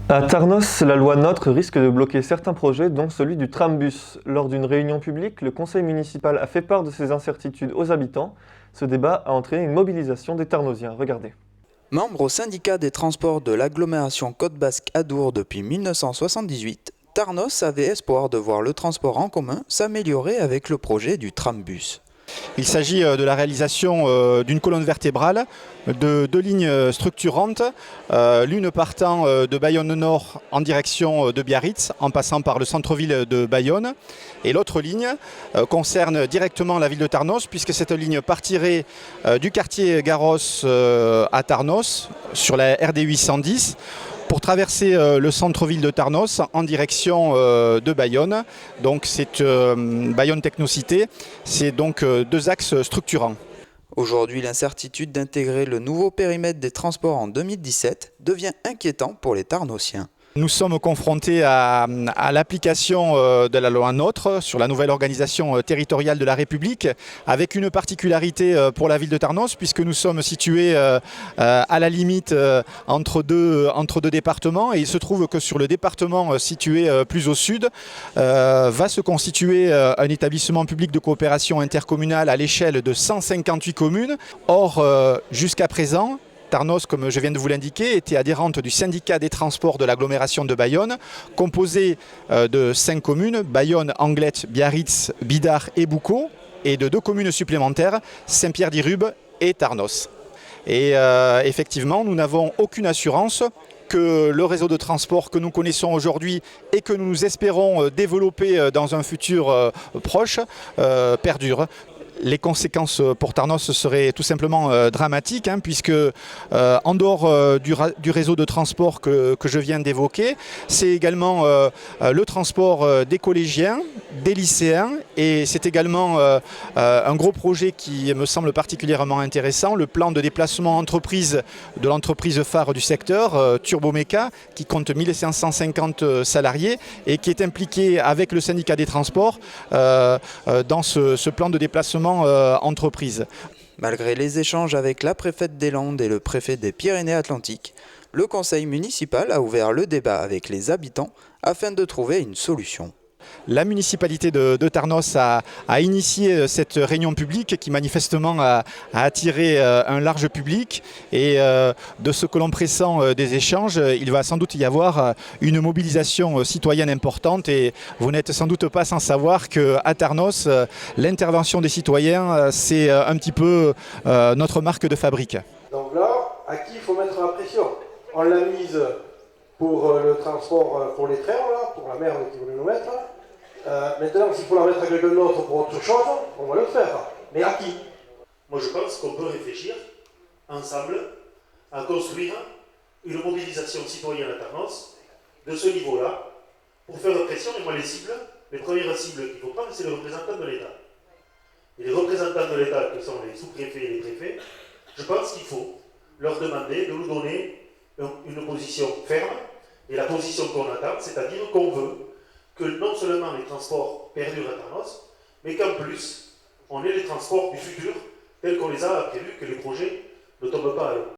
À Tarnos, la loi NOTRe risque de bloquer certains projets, dont celui du trambus. Lors d'une réunion publique, le conseil municipal a fait part de ses incertitudes aux habitants. Ce débat a entraîné une mobilisation des Tarnosiens. Regardez. Membre au syndicat des transports de l'agglomération Côte Basque Adour depuis 1978, Tarnos avait espoir de voir le transport en commun s'améliorer avec le projet du trambus. Il s'agit de la réalisation d'une colonne vertébrale, de deux lignes structurantes, l'une partant de Bayonne Nord en direction de Biarritz, en passant par le centre-ville de Bayonne. Et l'autre ligne concerne directement la ville de Tarnos, puisque cette ligne partirait du quartier Garros à Tarnos, sur la RD 810, pour traverser le centre-ville de Tarnos en direction de Bayonne. Donc c'est Bayonne Technocité, c'est donc deux axes structurants. Aujourd'hui, l'incertitude d'intégrer le nouveau périmètre des transports en 2017 devient inquiétant pour les Tarnosiens. Nous sommes confrontés à l'application de la loi NOTRe sur la nouvelle organisation territoriale de la République, avec une particularité pour la ville de Tarnos, puisque nous sommes situés à la limite entre deux départements, et il se trouve que sur le département situé plus au sud va se constituer un établissement public de coopération intercommunale à l'échelle de 158 communes. Or, jusqu'à présent, Tarnos, comme je viens de vous l'indiquer, était adhérente du syndicat des transports de l'agglomération de Bayonne, composé de 5 communes, Bayonne, Anglet, Biarritz, Bidart et Boucau, et de 2 communes supplémentaires, Saint-Pierre-d'Irube et Tarnos. Et effectivement, nous n'avons aucune assurance que le réseau de transport que nous connaissons aujourd'hui et que nous espérons développer dans un futur proche perdure. Les conséquences pour Tarnos seraient tout simplement dramatiques, puisque en dehors du réseau de transport que je viens d'évoquer, c'est également le transport des collégiens, des lycéens, et c'est également un gros projet qui me semble particulièrement intéressant, le plan de déplacement entreprise de l'entreprise phare du secteur, Turboméca, qui compte 1550 salariés et qui est impliqué avec le syndicat des transports dans ce plan de déplacement entreprise. Malgré les échanges avec la préfète des Landes et le préfet des Pyrénées-Atlantiques, le conseil municipal a ouvert le débat avec les habitants afin de trouver une solution. La municipalité de Tarnos a initié cette réunion publique qui manifestement a attiré un large public, et de ce que l'on pressent des échanges, il va sans doute y avoir une mobilisation citoyenne importante, et vous n'êtes sans doute pas sans savoir qu'à Tarnos, l'intervention des citoyens, c'est un petit peu notre marque de fabrique. Donc là, à qui il faut mettre la pression? On l'a mise pour le transport pour les trains, là, pour la merde qu'ils voulaient nous mettre. Maintenant, s'il faut la mettre à quelqu'un d'autre pour autre chose, on va le faire. Mais à qui? Moi, je pense qu'on peut réfléchir ensemble à construire une mobilisation citoyenne à Tarnos de ce niveau-là pour faire pression. Et moi, les premières cibles qu'il faut prendre, c'est les représentants de l'État. Et les représentants de l'État, que sont les sous-préfets et les préfets, je pense qu'il faut leur demander de nous donner une position ferme, et la position qu'on attend, c'est-à-dire qu'on veut que non seulement les transports perdurent à Tarnos, mais qu'en plus, on ait les transports du futur tels qu'on les a prévus, que les projets ne tombent pas à l'eau.